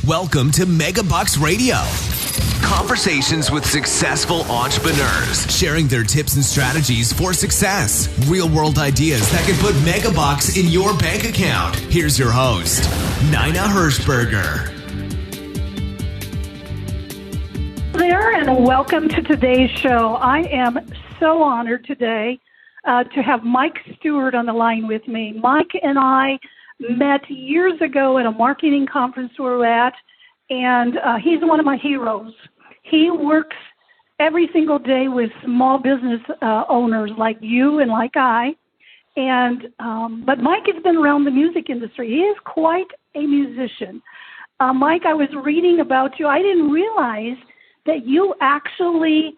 Welcome to Megabucks Radio. Conversations with successful entrepreneurs, sharing their tips and strategies for success. Real-world ideas that can put Megabucks in your bank account. Here's your host, Nina Hirschberger. There, and welcome to today's show. I am so honored today to have Mike Stewart on the line with me. Mike and I met years ago at a marketing conference we were at, and he's one of my heroes. He works every single day with small business owners like you and like I. And but Mike has been around the music industry. He is quite a musician. Mike, I was reading about you. I didn't realize that you actually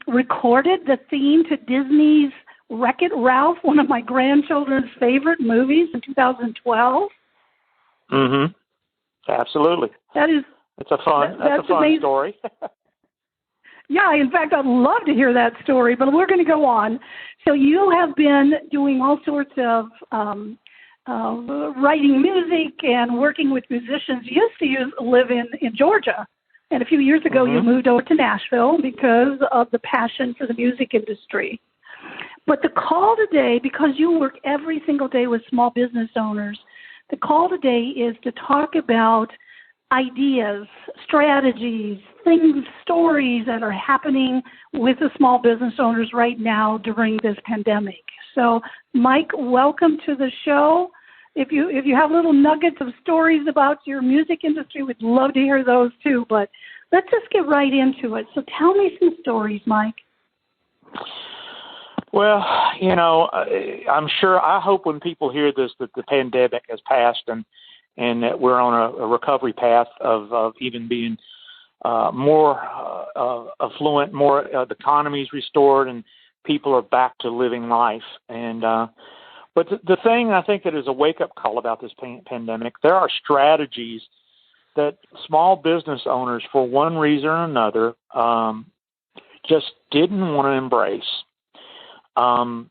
recorded the theme to Disney's Wreck-It Ralph, one of my grandchildren's favorite movies, in 2012. Mm-hmm. Absolutely. It's a fun story. Yeah, in fact, I'd love to hear that story, but we're going to go on. So you have been doing all sorts of writing music and working with musicians. You used to live in Georgia, and a few years ago you moved over to Nashville because of the passion for the music industry. But the call today, because you work every single day with small business owners, the call today is to talk about ideas, strategies, things, stories that are happening with the small business owners right now during this pandemic. So, Mike, welcome to the show. If you have little nuggets of stories about your music industry, we'd love to hear those too. But let's just get right into it. So tell me some stories, Mike. Well, I'm sure, I hope when people hear this that the pandemic has passed and that we're on a recovery path of even being more affluent, more the economy's restored, and people are back to living life. And but the thing I think that is a wake-up call about this pandemic, there are strategies that small business owners, for one reason or another, just didn't want to embrace. I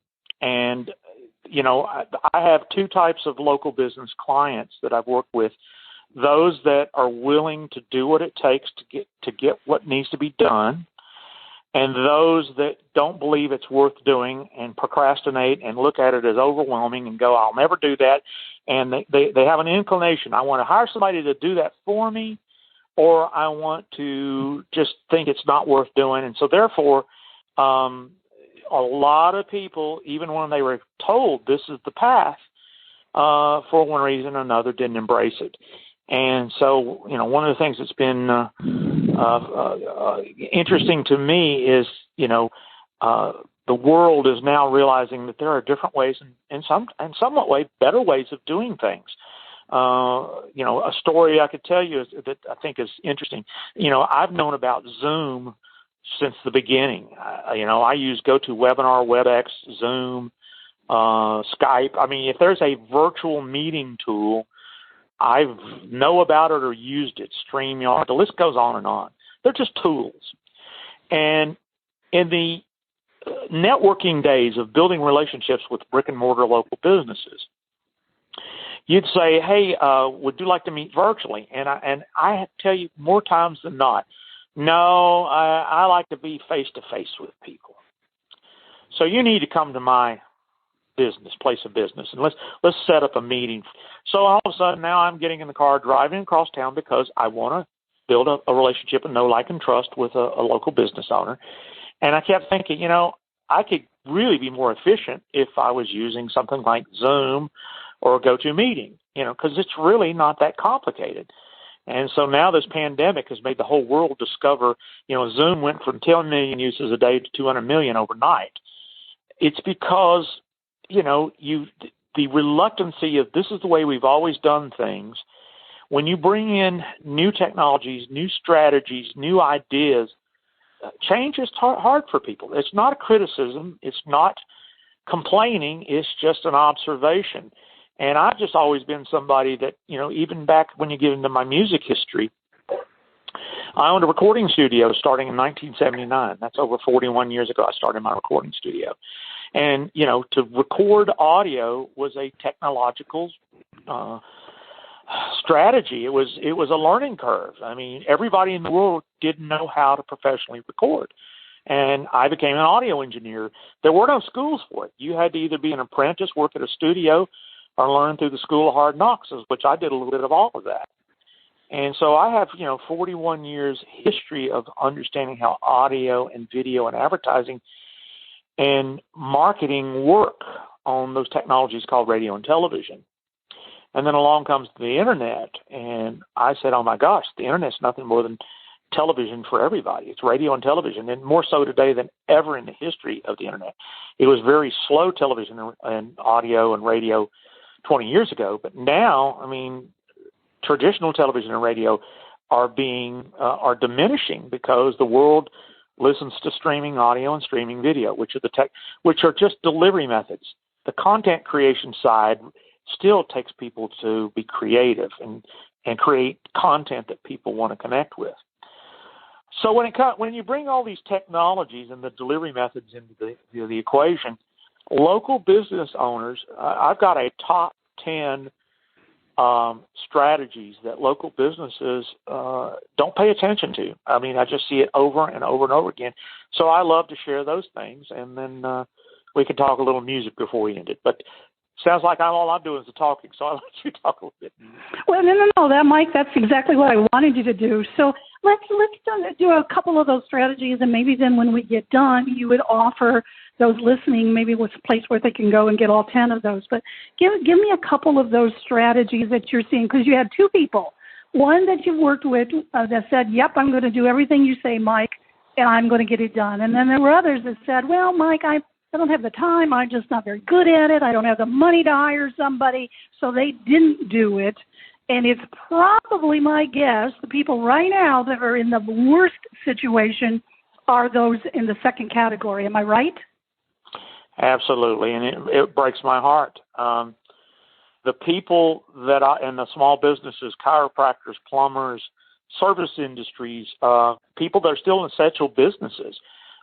have two types of local business clients that I've worked with. Those that are willing to do what it takes to get what needs to be done, and those that don't believe it's worth doing and procrastinate and look at it as overwhelming and go, I'll never do that. And they have an inclination. I want to hire somebody to do that for me, or I want to just think it's not worth doing. And so therefore, a lot of people, even when they were told this is the path, for one reason or another, didn't embrace it. And so, one of the things that's been interesting to me is, the world is now realizing that there are different ways and somewhat better ways of doing things. A story I could tell you that I think is interesting. I've known about Zoom since the beginning. I use GoToWebinar, WebEx, Zoom, Skype. I mean, if there's a virtual meeting tool, I know about it or used it, StreamYard. The list goes on and on. They're just tools. And in the networking days of building relationships with brick-and-mortar local businesses, you'd say, hey, would you like to meet virtually? And I have to tell you, more times than not, no, I like to be face-to-face with people. So you need to come to my place of business, and let's set up a meeting. So all of a sudden now I'm getting in the car, driving across town because I want to build a relationship and know, like, and trust with a local business owner. And I kept thinking, I could really be more efficient if I was using something like Zoom or GoToMeeting, because it's really not that complicated. And so now this pandemic has made the whole world discover, Zoom went from 10 million uses a day to 200 million overnight. It's because, the reluctancy of this is the way we've always done things. When you bring in new technologies, new strategies, new ideas, change is hard for people. It's not a criticism. It's not complaining. It's just an observation. And I've just always been somebody that, even back when you get into my music history, I owned a recording studio starting in 1979. That's over 41 years ago I started my recording studio. And, to record audio was a technological strategy. It was a learning curve. I mean, everybody in the world didn't know how to professionally record. And I became an audio engineer. There were no schools for it. You had to either be an apprentice, work at a studio, or learn through the School of Hard Knocks, which I did a little bit of all of that. And so I have, 41 years history of understanding how audio and video and advertising and marketing work on those technologies called radio and television. And then along comes the internet, and I said, oh my gosh, the internet's nothing more than television for everybody. It's radio and television, and more so today than ever in the history of the internet. It was very slow television and audio and radio 20 years ago, but now, I mean, traditional television and radio are diminishing because the world listens to streaming audio and streaming video, which are just delivery methods. The content creation side still takes people to be creative and create content that people want to connect with. So when you bring all these technologies and the delivery methods into the equation, local business owners, I've got a top 10 strategies that local businesses don't pay attention to. I mean, I just see it over and over and over again. So I love to share those things, and then we can talk a little music before we end it. But sounds like all I'm doing is the talking, so I'll let you talk a little bit. Well, no, Mike, that's exactly what I wanted you to do. So let's do a couple of those strategies, and maybe then when we get done, you would offer those listening maybe with a place where they can go and get all 10 of those. But give me a couple of those strategies that you're seeing, because you had two people. One that you've worked with that said, yep, I'm going to do everything you say, Mike, and I'm going to get it done. And then there were others that said, well, Mike, I don't have the time. I'm just not very good at it. I don't have the money to hire somebody. So they didn't do it. And it's probably my guess, the people right now that are in the worst situation are those in the second category. Am I right? Absolutely. And it breaks my heart. The people in the small businesses, chiropractors, plumbers, service industries, people that are still in essential businesses,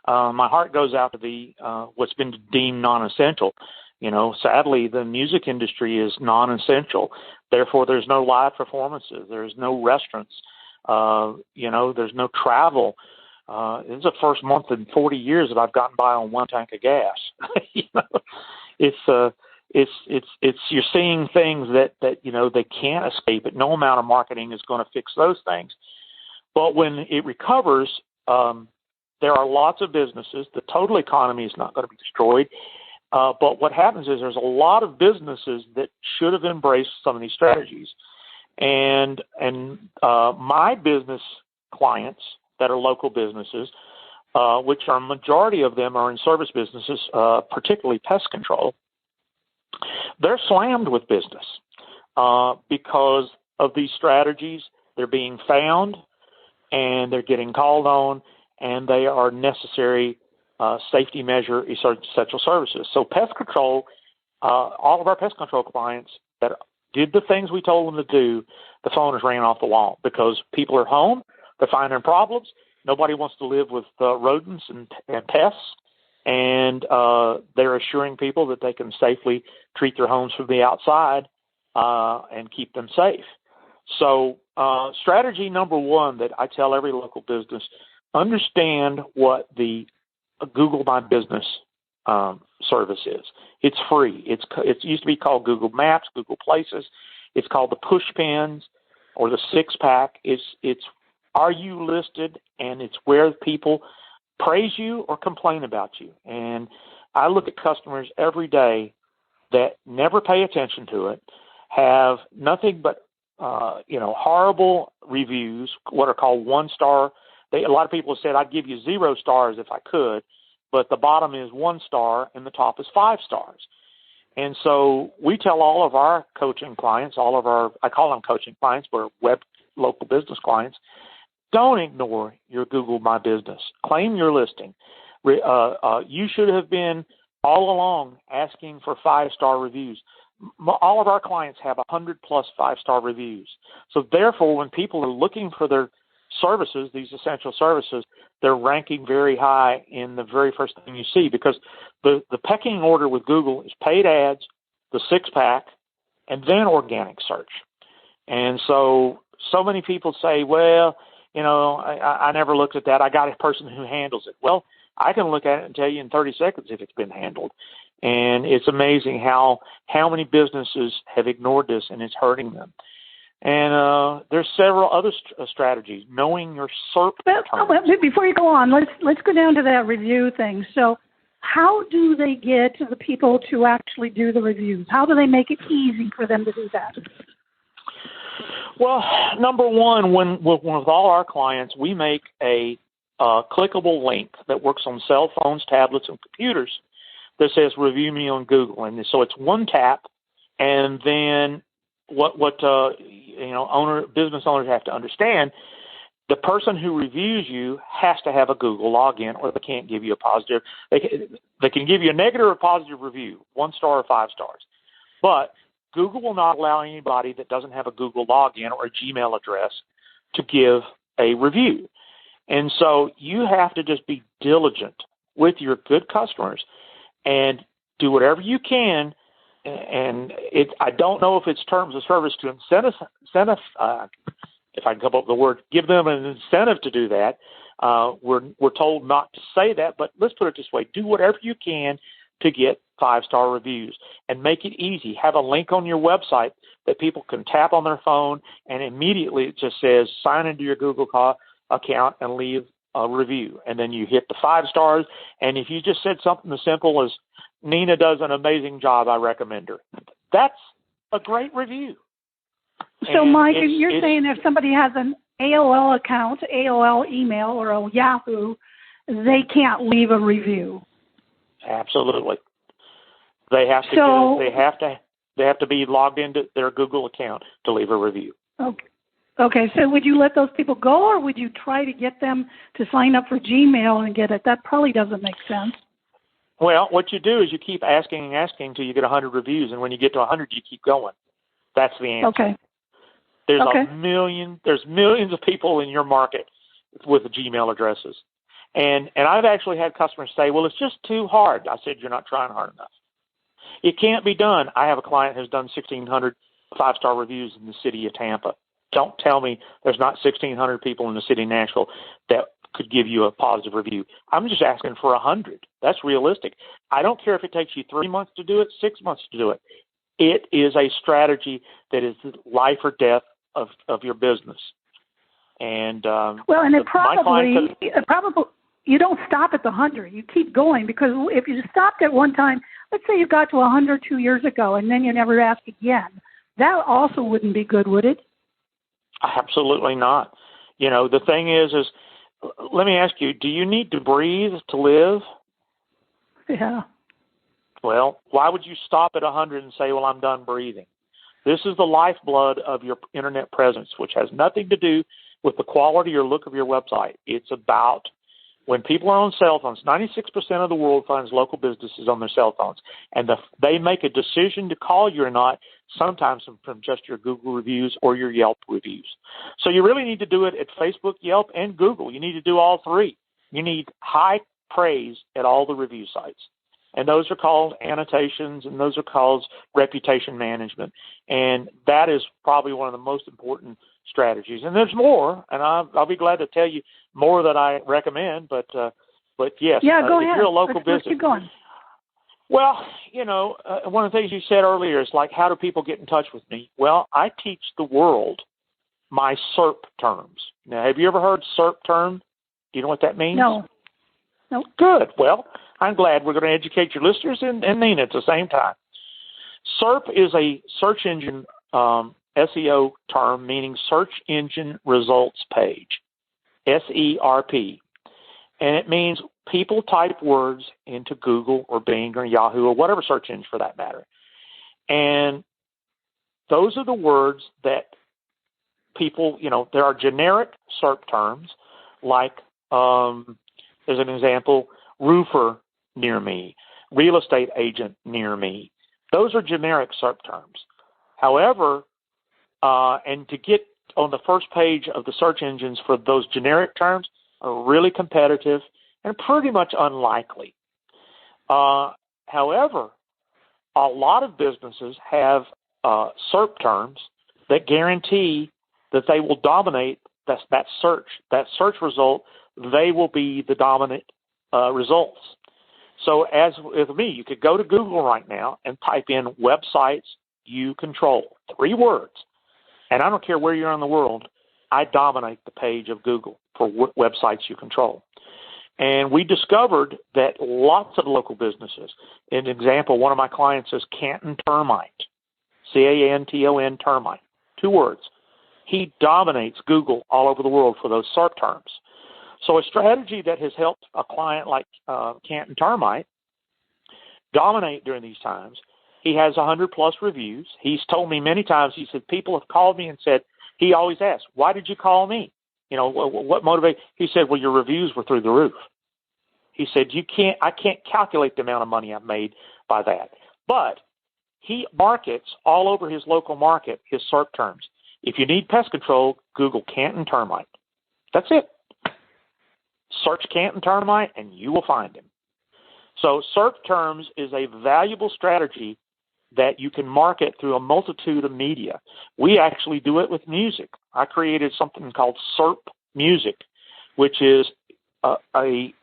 my heart goes out to the what's been deemed non-essential. Sadly, the music industry is non-essential. Therefore, there's no live performances. There's no restaurants. There's no travel. This is the first month in 40 years that I've gotten by on one tank of gas. It's you're seeing things that they can't escape it. No amount of marketing is going to fix those things. But when it recovers, there are lots of businesses. The total economy is not going to be destroyed. But what happens is there's a lot of businesses that should have embraced some of these strategies. And my business clients that are local businesses, which are majority of them are in service businesses, particularly pest control, they're slammed with business because of these strategies. They're being found and they're getting called on, and they are necessary safety measure essential services. So pest control, all of our pest control clients that did the things we told them to do, the phone is ringing off the wall because people are home, they're finding problems. Nobody wants to live with rodents and pests, and they're assuring people that they can safely treat their homes from the outside and keep them safe. So strategy number one that I tell every local business, understand what the Google My Business service is. It's free. It used to be called Google Maps, Google Places. It's called the push pins or the 6-pack. It's are you listed, and it's where people praise you or complain about you. And I look at customers every day that never pay attention to it, have nothing but horrible reviews, what are called 1-star. A lot of people have said, I'd give you 0 stars if I could, but the bottom is 1 star and the top is 5 stars. And so we tell all of our coaching clients, I call them coaching clients, but web local business clients, don't ignore your Google My Business. Claim your listing. You should have been all along asking for 5-star reviews. All of our clients have 100+ 5-star reviews. So therefore, when people are looking for their services, these essential services, they're ranking very high in the very first thing you see, because the pecking order with Google is paid ads, the 6-pack, and then organic search. And so many people say, well, I never looked at that. I got a person who handles it. Well, I can look at it and tell you in 30 seconds if it's been handled. And it's amazing how many businesses have ignored this, and it's hurting them. And there's several other strategies. Knowing your SERP terms. Before you go on, let's go down to that review thing. So how do they get the people to actually do the reviews? How do they make it easy for them to do that? Well, number one, with all our clients, we make a clickable link that works on cell phones, tablets, and computers that says "Review me on Google," and so it's one tap, and then business owners have to understand: the person who reviews you has to have a Google login, or they can't give you a positive. They can give you a negative or positive review, 1 star or 5 stars, but Google will not allow anybody that doesn't have a Google login or a Gmail address to give a review. And so you have to just be diligent with your good customers and do whatever you can. And I don't know if it's terms of service to incentive if I can come up with the word, give them an incentive to do that. We're told not to say that, but let's put it this way. Do whatever you can to get 5-star reviews and make it easy. Have a link on your website that people can tap on their phone, and immediately it just says sign into your Google account and leave a review. And then you hit the 5 stars. And if you just said something as simple as Nina does an amazing job, I recommend her. That's a great review. So, Mike, you're saying if somebody has an AOL account, AOL email, or a Yahoo, they can't leave a review. Absolutely. They have to. They have to be logged into their Google account to leave a review. Okay. So, would you let those people go, or would you try to get them to sign up for Gmail and get it? That probably doesn't make sense. Well, what you do is you keep asking and asking until you get 100 reviews, and when you get to 100, you keep going. That's the answer. Okay. There's millions of people in your market with the Gmail addresses. And I've actually had customers say, well, it's just too hard. I said, you're not trying hard enough. It can't be done. I have a client who's done 1,600 5-star reviews in the city of Tampa. Don't tell me there's not 1,600 people in the city of Nashville that could give you a positive review. I'm just asking for 100. That's realistic. I don't care if it takes you 3 months to do it, 6 months to do it. It is a strategy that is life or death of your business. And it probably you don't stop at the 100. You keep going, because if you stopped at one time, let's say you got to 100 2 years ago, and then you never ask again, that also wouldn't be good, would it? Absolutely not. The thing is let me ask you, do you need to breathe to live? Yeah. Well, why would you stop at 100 and say, well, I'm done breathing? This is the lifeblood of your internet presence, which has nothing to do with the quality or look of your website. It's about when people are on cell phones. 96% of the world finds local businesses on their cell phones, and they make a decision to call you or not, sometimes from just your Google reviews or your Yelp reviews. So you really need to do it at Facebook, Yelp, and Google. You need to do all three. You need high praise at all the review sites. And those are called annotations, and those are called reputation management. And that is probably one of the most important strategies. And there's more, and I'll be glad to tell you more that I recommend. But yes, go ahead. If you're a local business, keep going. Well, one of the things you said earlier is like, how do people get in touch with me? Well, I teach the world my SERP terms. Now, have you ever heard SERP term? Do you know what that means? No. Good. Well, I'm glad we're going to educate your listeners and Nina at the same time. SERP is a search engine SEO term, meaning search engine results page, SERP. And it means people type words into Google or Bing or Yahoo or whatever search engine for that matter. And those are the words that people, there are generic SERP terms like, as an example, roofer near me, real estate agent near me. Those are generic SERP terms. However, and to get on the first page of the search engines for those generic terms are really competitive and pretty much unlikely. However, a lot of businesses have SERP terms that guarantee that they will dominate that search result. They will be the dominant results. So as with me, you could go to Google right now and type in websites you control, 3 words. And I don't care where you're in the world, I dominate the page of Google for websites you control. And we discovered that lots of local businesses, an example, one of my clients is Canton Termite, Canton Termite, 2 words. He dominates Google all over the world for those SERP terms. So a strategy that has helped a client like Canton Termite dominate during these times, he has 100-plus reviews. He's told me many times, he said, people have called me and said, he always asks, why did you call me? You know, what motivated? He said, well, your reviews were through the roof. He said, I can't calculate the amount of money I've made by that. But he markets all over his local market his SERP terms. If you need pest control, Google Canton Termite. That's it. Search Canton Termite and you will find him. So SERP terms is a valuable strategy that you can market through a multitude of media. We actually do it with music. I created something called SERP Music, which is a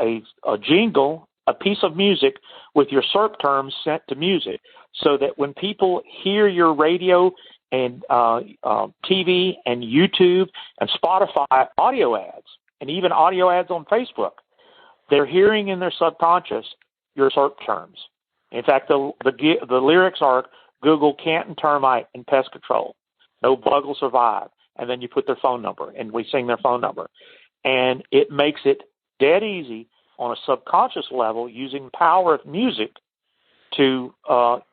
jingle, a piece of music with your SERP terms sent to music, so that when people hear your radio and TV and YouTube and Spotify audio ads, and even audio ads on Facebook, they're hearing in their subconscious your SERP terms. In fact, the lyrics are Google Canton Termite and pest control. No bug will survive. And then you put their phone number, and we sing their phone number. And it makes it dead easy on a subconscious level using power of music to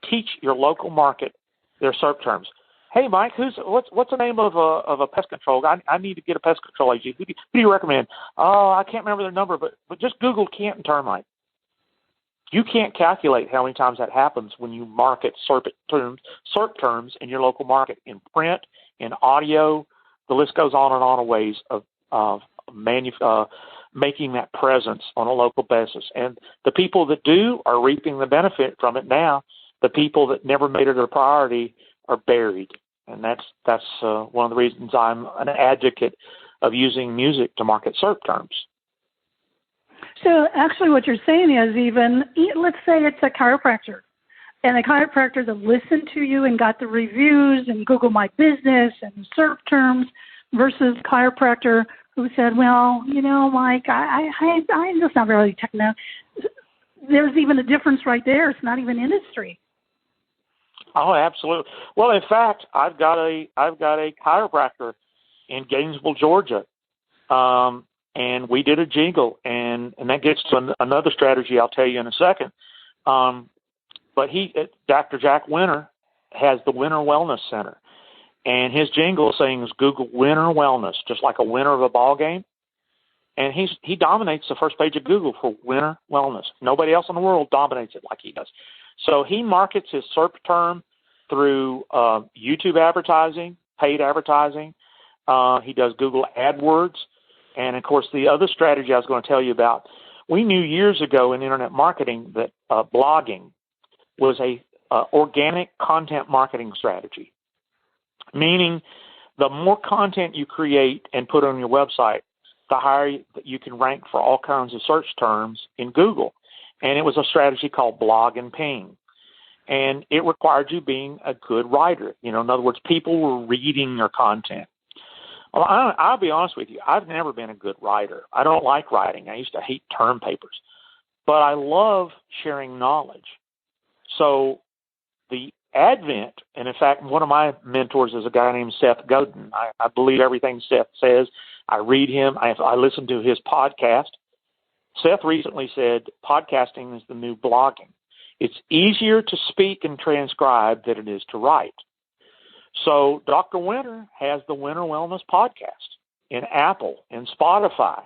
teach your local market their SERP terms. Hey, Mike, what's the name of a pest control? I need to get a pest control agent. Who do you recommend? Oh, I can't remember their number, but just Google Canton Termite. You can't calculate how many times that happens when you market SERP terms in your local market, in print, in audio. The list goes on and on of ways of making that presence on a local basis. And the people that do are reaping the benefit from it now. The people that never made it a priority are buried. And that's one of the reasons I'm an advocate of using music to market SERP terms. So actually what you're saying is, even, let's say it's a chiropractor, and a chiropractor that listened to you and got the reviews and Google My Business and SERP terms versus chiropractor who said, well, you know, Mike, I'm just not really technical. There's even a difference right there. It's not even industry. Oh, absolutely. Well, in fact, I've got a chiropractor in Gainesville, Georgia, and we did a jingle, and that gets to another strategy I'll tell you in a second. But Dr. Jack Winter has the Winter Wellness Center, and his jingle sings Google Winter Wellness, just like a winner of a ball game. And he dominates the first page of Google for Winter Wellness. Nobody else in the world dominates it like he does. So he markets his SERP term through YouTube advertising, paid advertising. He does Google AdWords. And, of course, the other strategy I was going to tell you about, we knew years ago in internet marketing that blogging was a organic content marketing strategy, meaning the more content you create and put on your website, the higher you can rank for all kinds of search terms in Google. And it was a strategy called blog and ping. And it required you being a good writer. You know, in other words, people were reading your content. Well, I'll be honest with you. I've never been a good writer. I don't like writing. I used to hate term papers. But I love sharing knowledge. So the advent, and in fact, one of my mentors is a guy named Seth Godin. I believe everything Seth says. I read him. I listen to his podcast. Seth recently said podcasting is the new blogging. It's easier to speak and transcribe than it is to write. So Dr. Winter has the Winter Wellness podcast in Apple, in Spotify,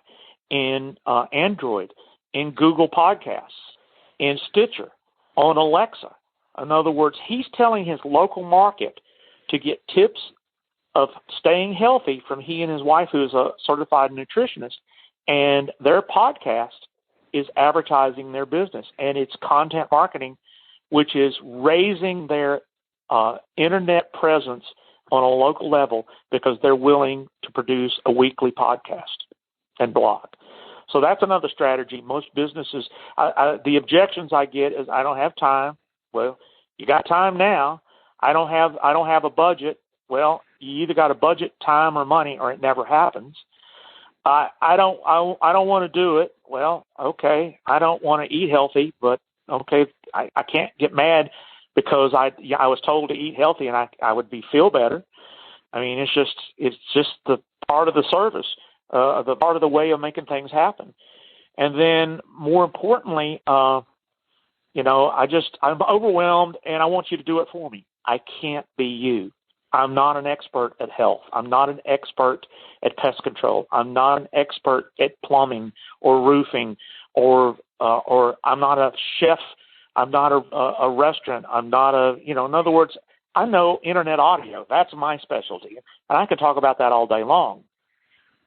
in Android, in Google Podcasts, in Stitcher, on Alexa. In other words, he's telling his local market to get tips of staying healthy from he and his wife, who is a certified nutritionist, and their podcast is advertising their business, and it's content marketing, which is raising their internet presence on a local level because they're willing to produce a weekly podcast and blog. So that's another strategy. Most businesses, the objections I get is, I don't have time. Well, you got time now. I don't have a budget. Well, you either got a budget, time, or money, or it never happens. I don't want to do it. Well, okay. I don't want to eat healthy, but okay, I can't get mad because I was told to eat healthy and I would feel better. I mean, it's just the part of the service, the part of the way of making things happen. And then more importantly, I'm overwhelmed and I want you to do it for me. I can't be you. I'm not an expert at health. I'm not an expert at pest control. I'm not an expert at plumbing or roofing, or I'm not a chef. I'm not a restaurant. I'm not in other words, I know internet audio. That's my specialty. And I could talk about that all day long.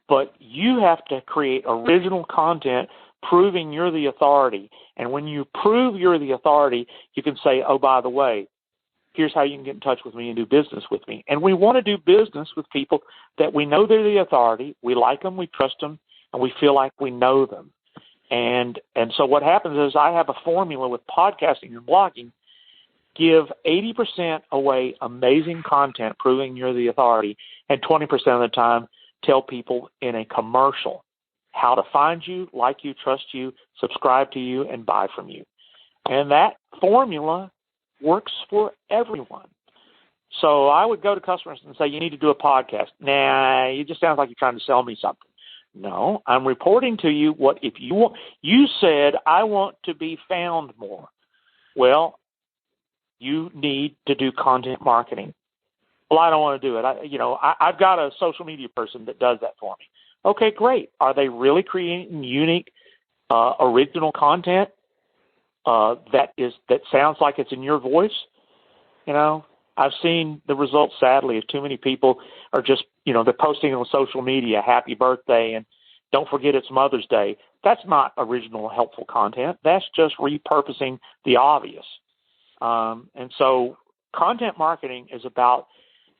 But you have to create original content proving you're the authority. And when you prove you're the authority, you can say, oh, by the way, here's how you can get in touch with me and do business with me. And we want to do business with people that we know they're the authority, we like them, we trust them, and we feel like we know them. And so what happens is I have a formula with podcasting and blogging. Give 80% away amazing content proving you're the authority, and 20% of the time tell people in a commercial how to find you, like you, trust you, subscribe to you, and buy from you. And that formula works for everyone. So I would go to customers and say, you need to do a podcast. Nah, it just sounds like you're trying to sell me something. No, I'm reporting to you what if you want. You said, I want to be found more. Well, you need to do content marketing. Well, I don't want to do it. I've got a social media person that does that for me. Okay, great. Are they really creating unique, original content that sounds like it's in your voice? I've seen the results, sadly, of too many people are just, they're posting on social media, happy birthday, and don't forget it's Mother's Day. That's not original, helpful content. That's just repurposing the obvious. And so content marketing is about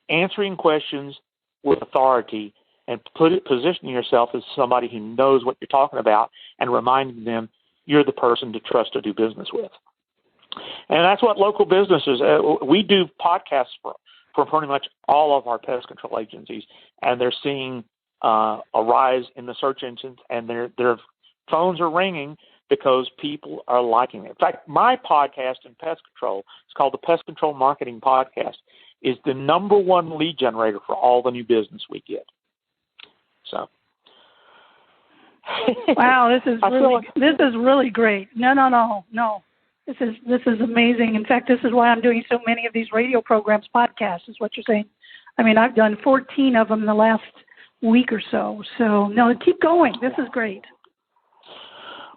answering questions with authority and positioning yourself as somebody who knows what you're talking about and reminding them you're the person to trust to do business with. And that's what local businesses, we do podcasts for pretty much all of our pest control agencies, and they're seeing a rise in the search engines, and their phones are ringing because people are liking it. In fact, my podcast in pest control, it's called the Pest Control Marketing Podcast, is the number one lead generator for all the new business we get. So. Wow, this is really great. No. This is amazing. In fact, this is why I'm doing so many of these radio programs, podcasts, is what you're saying. I mean, I've done 14 of them in the last week or so. So, no, keep going. This is great.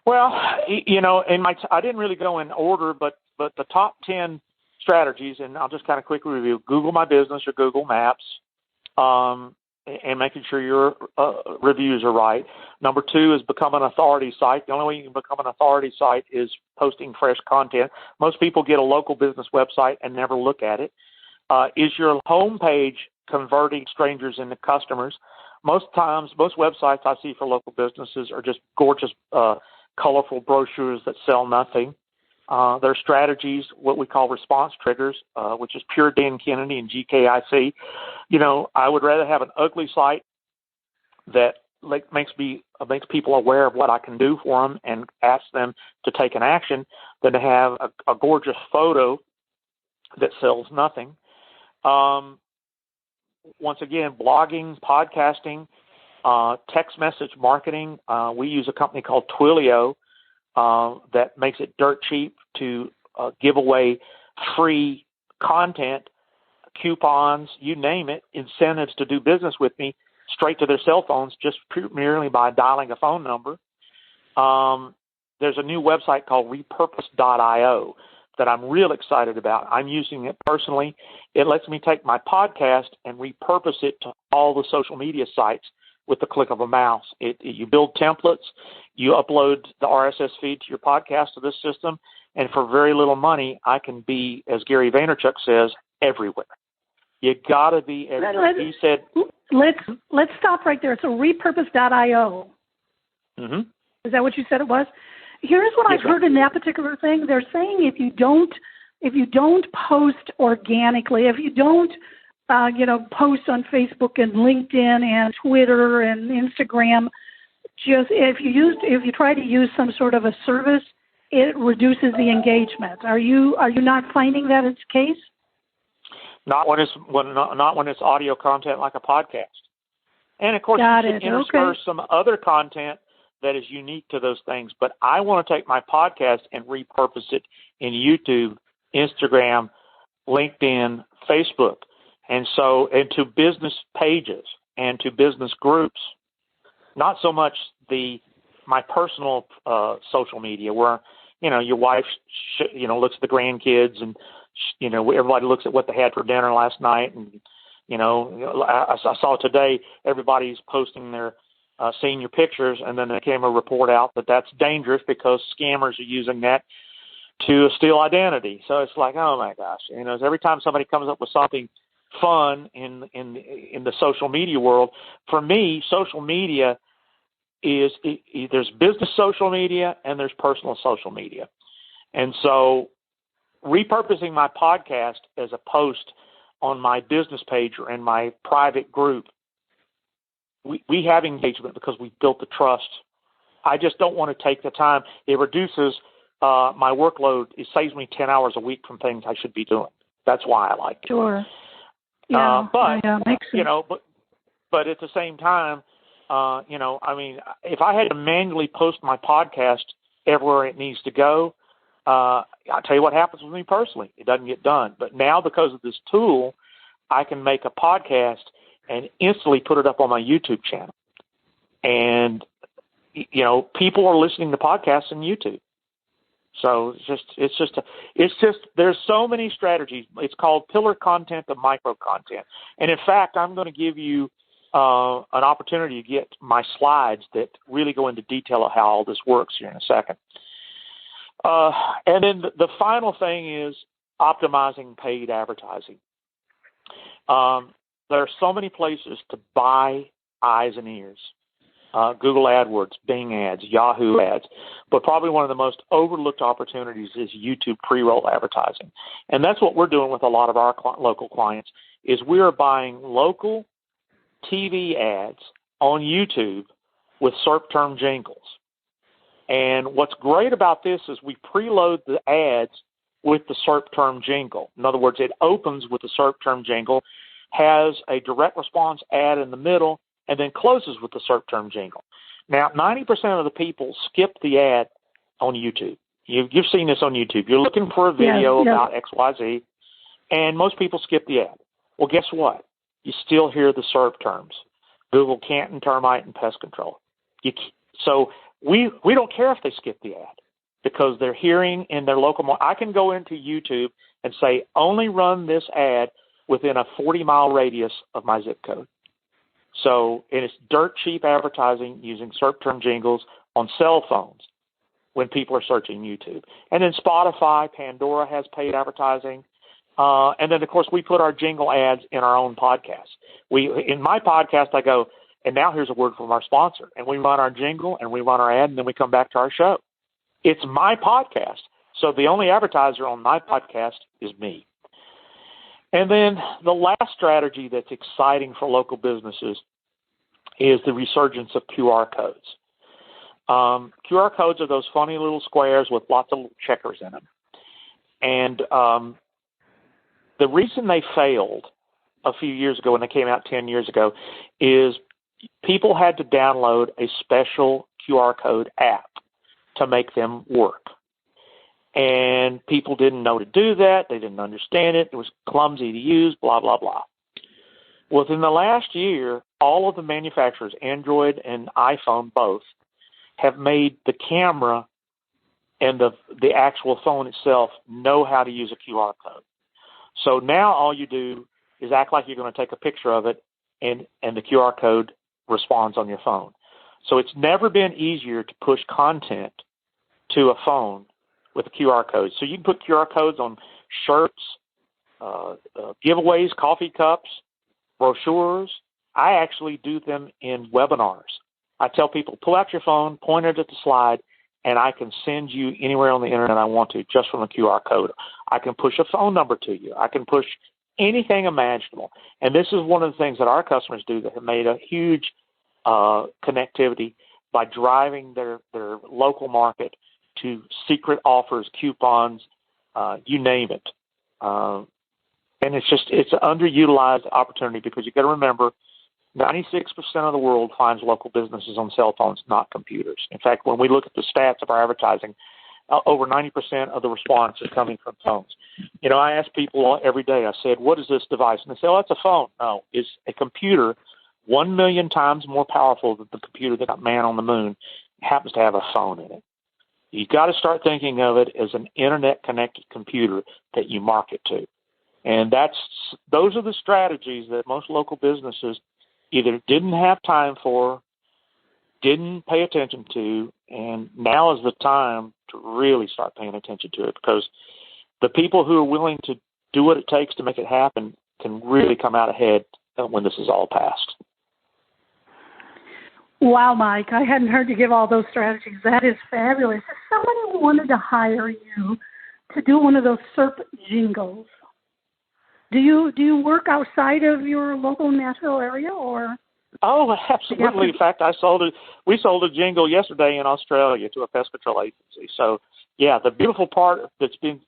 Well, I didn't really go in order, but the top 10 strategies, and I'll just kind of quickly review: Google My Business or Google Maps, and making sure your reviews are right. Number 2 is become an authority site. The only way you can become an authority site is posting fresh content. Most people get a local business website and never look at it. Is your homepage converting strangers into customers? Most times, most websites I see for local businesses are just gorgeous, colorful brochures that sell nothing. There are strategies, what we call response triggers, which is pure Dan Kennedy and GKIC. I would rather have an ugly site that makes people aware of what I can do for them and ask them to take an action than to have a gorgeous photo that sells nothing. Once again, blogging, podcasting, text message marketing. We use a company called Twilio that makes it dirt cheap to give away free content, coupons, you name it, incentives to do business with me straight to their cell phones just merely by dialing a phone number. There's a new website called repurpose.io that I'm real excited about. I'm using it personally. It lets me take my podcast and repurpose it to all the social media sites with the click of a mouse. You build templates, you upload the RSS feed to your podcast to this system, and for very little money, I can be, as Gary Vaynerchuk says, everywhere. You got to be, as he said. Let's stop right there. So repurpose.io. Mm-hmm. Is that what you said it was? Here's what I've heard in that particular thing. They're saying if you don't post organically, if you don't post on Facebook and LinkedIn and Twitter and Instagram, just if you try to use some sort of a service, it reduces the engagement. Are you not finding that it's the case? Not when it's audio content like a podcast. And of course, you can intersperse some other content that is unique to those things. But I want to take my podcast and repurpose it in YouTube, Instagram, LinkedIn, Facebook, and to business pages and to business groups. Not so much my personal social media where your wife looks at the grandkids and everybody looks at what they had for dinner last night, and I saw today everybody's posting their senior pictures, and then there came a report out that that's dangerous because scammers are using that to steal identity. So it's like, oh my gosh, every time somebody comes up with something fun in the social media world, for me, social media is there's business social media and there's personal social media, and so repurposing my podcast as a post on my business page or in my private group, we have engagement because we've built the trust. I just don't want to take the time. It reduces my workload. It saves me 10 hours a week from things I should be doing. That's why I like it. Sure. Yeah. Makes sense. But at the same time, if I had to manually post my podcast everywhere it needs to go, I'll tell you what happens with me personally. It doesn't get done. But now because of this tool, I can make a podcast and instantly put it up on my YouTube channel. And, people are listening to podcasts on YouTube. So it's just there's so many strategies. It's called pillar content to micro content. And in fact, I'm going to give you an opportunity to get my slides that really go into detail of how all this works here in a second. And then the final thing is optimizing paid advertising. There are so many places to buy eyes and ears. Google AdWords, Bing ads, Yahoo ads. But probably one of the most overlooked opportunities is YouTube pre-roll advertising. And that's what we're doing with a lot of our local clients is we are buying local TV ads on YouTube with SERP term jingles. And what's great about this is we preload the ads with the SERP term jingle. In other words, it opens with the SERP term jingle, has a direct response ad in the middle, and then closes with the SERP term jingle. Now, 90% of the people skip the ad on YouTube. You've seen this on YouTube. You're looking for a video about XYZ, and most people skip the ad. Well, guess what? You still hear the SERP terms: Google, Canton, termite, and pest control. So we don't care if they skip the ad because they're hearing in their local. I can go into YouTube and say, only run this ad within a 40-mile radius of my zip code. So it's dirt cheap advertising using SERP term jingles on cell phones when people are searching YouTube. And then Spotify, Pandora has paid advertising. And then, of course, we put our jingle ads in our own podcast. In my podcast, I go, and now here's a word from our sponsor. And we run our jingle and we run our ad, and then we come back to our show. It's my podcast. So the only advertiser on my podcast is me. And then the last strategy that's exciting for local businesses is the resurgence of QR codes. QR codes are those funny little squares with lots of little checkers in them. And the reason they failed a few years ago when they came out 10 years ago is people had to download a special QR code app to make them work. And people didn't know to do that. They didn't understand it. It was clumsy to use, blah, blah, blah. Within the last year, all of the manufacturers, Android and iPhone both, have made the camera and the actual phone itself know how to use a QR code. So now all you do is act like you're going to take a picture of it, and the QR code responds on your phone. So it's never been easier to push content to a phone with a QR code. So you can put QR codes on shirts, giveaways, coffee cups, brochures. I actually do them in webinars. I tell people, pull out your phone, point it at the slide, and I can send you anywhere on the internet I want to just from a QR code. I can push a phone number to you. I can push anything imaginable. And this is one of the things that our customers do that have made a huge connectivity by driving their local market to secret offers, coupons, you name it. And it's an underutilized opportunity because you've got to remember 96% of the world finds local businesses on cell phones, not computers. In fact, when we look at the stats of our advertising, over 90% of the response is coming from phones. You know, I ask people every day, I said, what is this device? And they say, oh, it's a phone. No, it's a computer 1 million times more powerful than the computer that got man on the moon. It happens to have a phone in it. You've got to start thinking of it as an internet-connected computer that you market to. And those are the strategies that most local businesses either didn't have time for, didn't pay attention to, and now is the time to really start paying attention to it, because the people who are willing to do what it takes to make it happen can really come out ahead when this is all passed. Wow, Mike, I hadn't heard you give all those strategies. That is fabulous. If somebody wanted to hire you to do one of those SERP jingles, do you work outside of your local Nashville area, or? Oh, absolutely. In fact, we sold a jingle yesterday in Australia to a pest control agency. So, yeah, the beautiful part that's been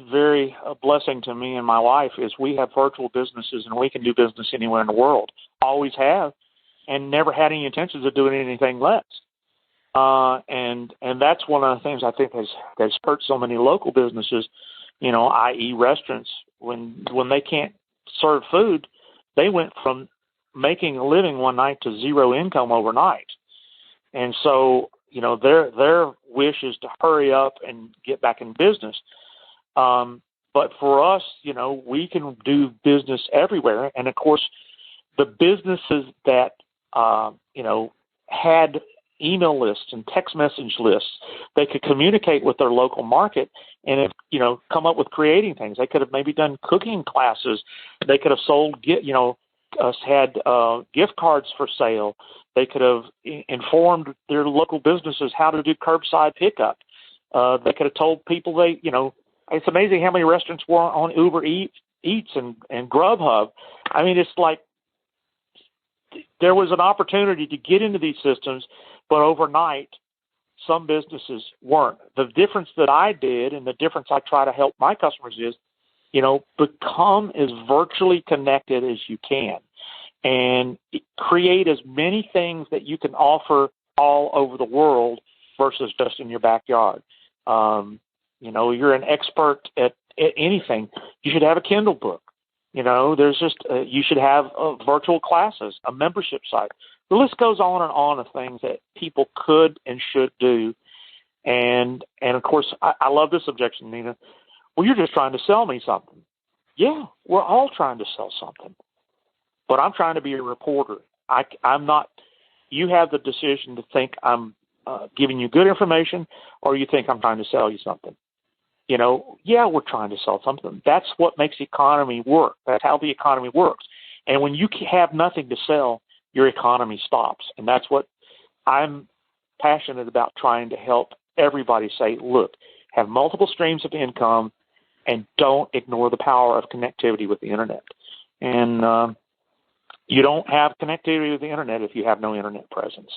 very a blessing to me and my wife is we have virtual businesses and we can do business anywhere in the world. Always have, and never had any intentions of doing anything less. And that's one of the things I think has hurt so many local businesses, i.e. restaurants. When they can't serve food, they went from making a living one night to zero income overnight. And so, their wish is to hurry up and get back in business. But for us, we can do business everywhere. And of course, the businesses that, had email lists and text message lists, they could communicate with their local market and, come up with creating things. They could have maybe done cooking classes. They could have sold, had gift cards for sale. They could have informed their local businesses how to do curbside pickup. They could have told people it's amazing how many restaurants were on Uber Eats and Grubhub. I mean, it's like there was an opportunity to get into these systems, but overnight, some businesses weren't. The difference that I did and the difference I try to help my customers is, become as virtually connected as you can and create as many things that you can offer all over the world versus just in your backyard. You're an expert at anything. You should have a Kindle book. There's just, you should have virtual classes, a membership site. The list goes on and on of things that people could and should do. And of course, I love this objection, Nina. Well, you're just trying to sell me something. Yeah, we're all trying to sell something. But I'm trying to be a reporter. I'm not, you have the decision to think I'm giving you good information or you think I'm trying to sell you something. Yeah, we're trying to sell something. That's what makes the economy work. That's how the economy works. And when you have nothing to sell, your economy stops. And that's what I'm passionate about, trying to help everybody say, look, have multiple streams of income and don't ignore the power of connectivity with the internet. And you don't have connectivity with the internet if you have no internet presence.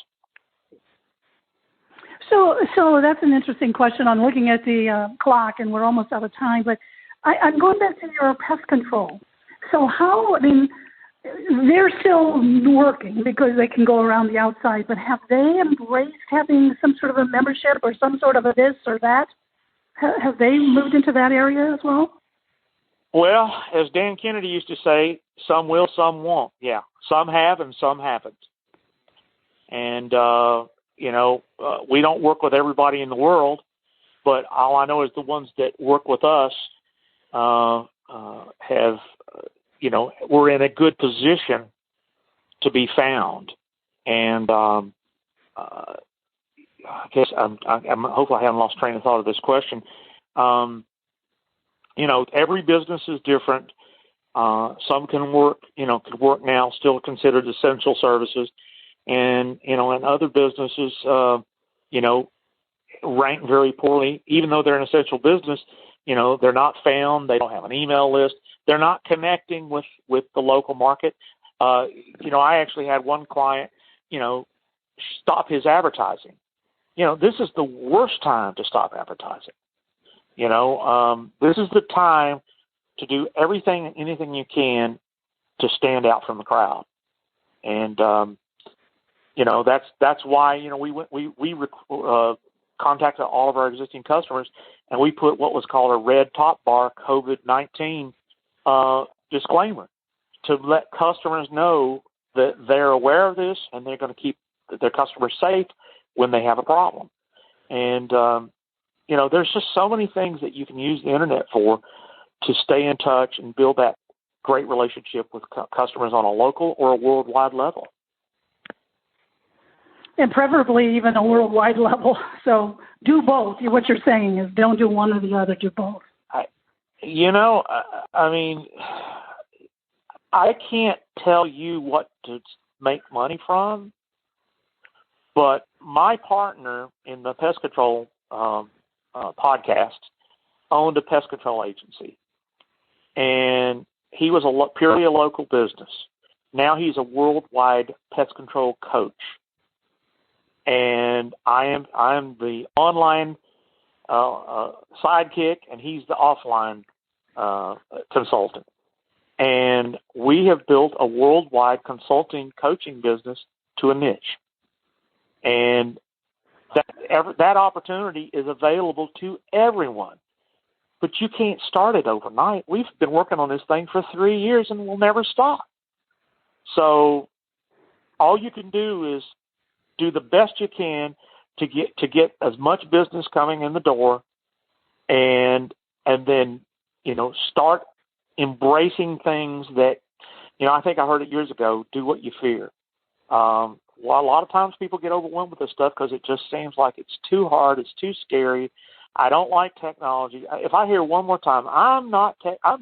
So that's an interesting question. I'm looking at the clock, and we're almost out of time. But I'm going back to your pest control. So they're still working because they can go around the outside, but have they embraced having some sort of a membership or some sort of a this or that? Have they moved into that area as well? Well, as Dan Kennedy used to say, some will, some won't. Yeah, some have and some haven't. And, we don't work with everybody in the world, but all I know is the ones that work with us have, we're in a good position to be found. And I guess I'm hopefully I haven't lost train of thought of this question. every business is different. Some can work, could work now, still considered essential services. And, and other businesses, rank very poorly, even though they're an essential business. They're not found. They don't have an email list. They're not connecting with the local market. I actually had one client, stop his advertising. This is the worst time to stop advertising. This is the time to do everything and anything you can to stand out from the crowd. And, that's why, we contacted all of our existing customers, and we put what was called a red top bar COVID-19 disclaimer to let customers know that they're aware of this and they're going to keep their customers safe when they have a problem. And, there's just so many things that you can use the internet for to stay in touch and build that great relationship with customers on a local or a worldwide level. And preferably even a worldwide level. So do both. What you're saying is don't do one or the other, do both. I can't tell you what to make money from, but my partner in the pest control podcast owned a pest control agency, and he was purely a local business. Now he's a worldwide pest control coach. And I'm the online sidekick, and he's the offline consultant. And we have built a worldwide consulting coaching business to a niche. And that opportunity is available to everyone. But you can't start it overnight. We've been working on this thing for 3 years, and we'll never stop. So all you can do is do the best you can to get as much business coming in the door, and then start embracing things that I think I heard it years ago. Do what you fear. A lot of times people get overwhelmed with this stuff because it just seems like it's too hard, it's too scary. I don't like technology. If I hear one more time, I'm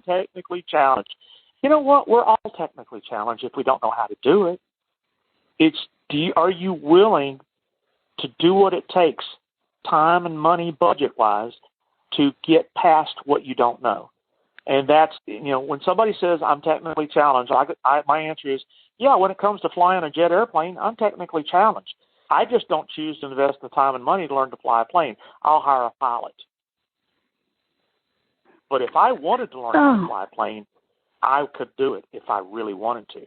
technically challenged. You know what? We're all technically challenged if we don't know how to do it. Are you willing to do what it takes, time and money, budget-wise, to get past what you don't know? And that's, when somebody says I'm technically challenged, my answer is, yeah, when it comes to flying a jet airplane, I'm technically challenged. I just don't choose to invest the time and money to learn to fly a plane. I'll hire a pilot. But if I wanted to learn how to fly a plane, I could do it if I really wanted to.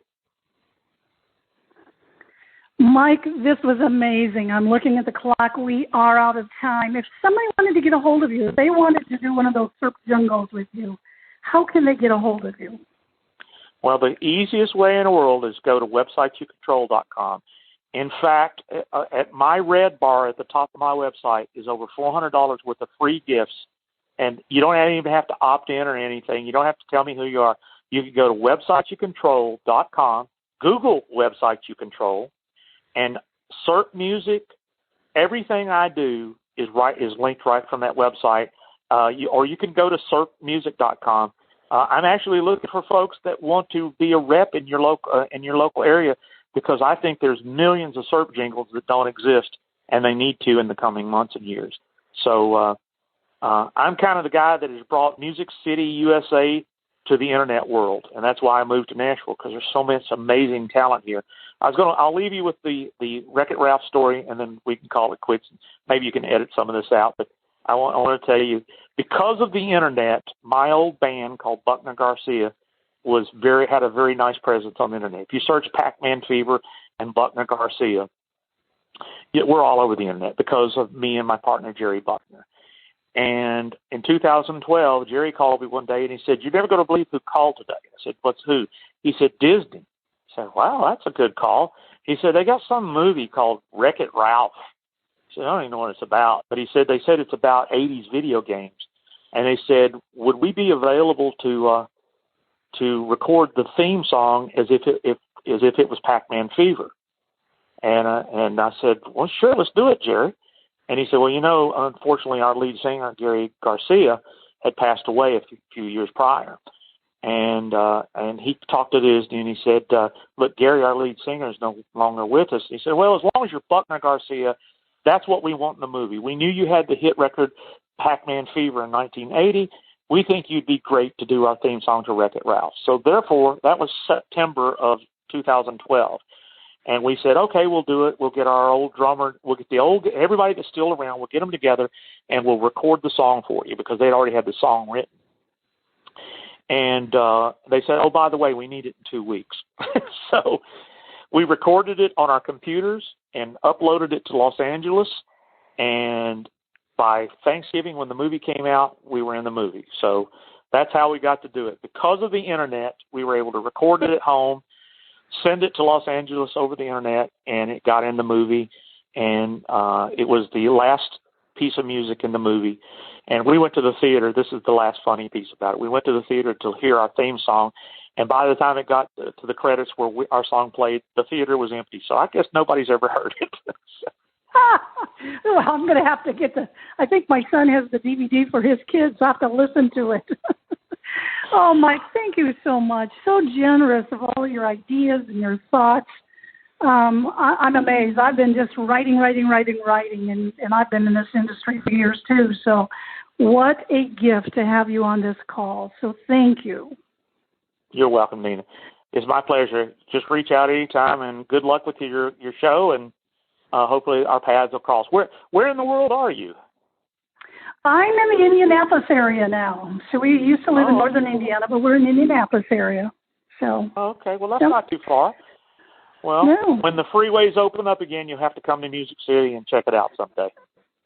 Mike, this was amazing. I'm looking at the clock. We are out of time. If somebody wanted to get a hold of you, if they wanted to do one of those surf jungles with you, how can they get a hold of you? Well, the easiest way in the world is go to websiteyoucontrol.com. In fact, at my red bar at the top of my website is over $400 worth of free gifts, and you don't even have to opt in or anything. You don't have to tell me who you are. You can go to websiteyoucontrol.com, Google Website You Control, and SERP music. Everything I do is linked right from that website. Or you can go to serpmusic.com. I'm actually looking for folks that want to be a rep in your local area, because I think there's millions of SERP jingles that don't exist, and they need to in the coming months and years. So I'm kind of the guy that has brought Music City, USA to the internet world, and that's why I moved to Nashville, because there's so much amazing talent here. I'll leave you with the Wreck-It Ralph story, and then we can call it quits. Maybe you can edit some of this out, but I want to tell you, because of the internet, my old band called Buckner Garcia had a very nice presence on the internet. If you search Pac-Man Fever and Buckner Garcia, we're all over the internet because of me and my partner, Jerry Buckner. And in 2012, Jerry called me one day and he said, "You're never going to believe who called today." I said, "What's who?" He said, "Disney." I said, "Wow, that's a good call." He said, "They got some movie called Wreck-It Ralph." I said, "I don't even know what it's about." But they said it's about 80s video games. And they said, "Would we be available to record the theme song as if it was Pac-Man Fever?" And I said, "Well, sure, let's do it, Jerry." And he said, "Well, unfortunately, our lead singer, Gary Garcia, had passed away a few years prior. And he talked to Disney, and he said, look, Gary, our lead singer, is no longer with us. He said, well, as long as you're Buckner Garcia, that's what we want in the movie. We knew you had the hit record Pac-Man Fever in 1980. We think you'd be great to do our theme song to Wreck-It Ralph. So therefore, that was September of 2012. And we said, okay, we'll do it. We'll get our old drummer. We'll get everybody that's still around. We'll get them together, and we'll record the song for you, because they'd already had the song written. And they said, oh, by the way, we need it in 2 weeks. So we recorded it on our computers and uploaded it to Los Angeles. And by Thanksgiving, when the movie came out, we were in the movie. So that's how we got to do it. Because of the Internet, we were able to record it at home, send it to Los Angeles over the Internet, and it got in the movie. And it was the last piece of music in the movie. And we went to the theater. This is the last funny piece about it. We went to the theater to hear our theme song, and by the time it got to the credits where our song played, the theater was empty. So I guess nobody's ever heard it. Well, I'm going to have to get I think my son has the DVD for his kids. I'll have to listen to it. Oh, Mike, thank you so much. So generous of all your ideas and your thoughts. I'm amazed. I've been just writing, and I've been in this industry for years too. So what a gift to have you on this call. So thank you. You're welcome, Nina. It's my pleasure. Just reach out anytime, and good luck with your show, and hopefully our paths will cross. Where in the world are you? I'm in the Indianapolis area now. So we used to live in northern Indiana, but we're in the Indianapolis area. So okay, well, that's not too far. Well, when the freeways open up again, you'll have to come to Music City and check it out someday.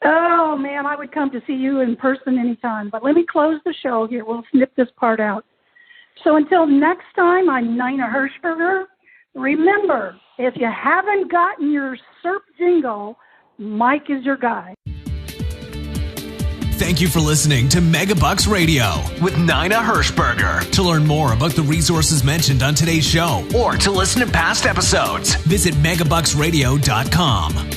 Oh, man, I would come to see you in person anytime. But let me close the show here. We'll snip this part out. So until next time, I'm Nina Hirschberger. Remember, if you haven't gotten your SERP jingle, Mike is your guy. Thank you for listening to Megabucks Radio with Nina Hirschberger. To learn more about the resources mentioned on today's show or to listen to past episodes, visit megabucksradio.com.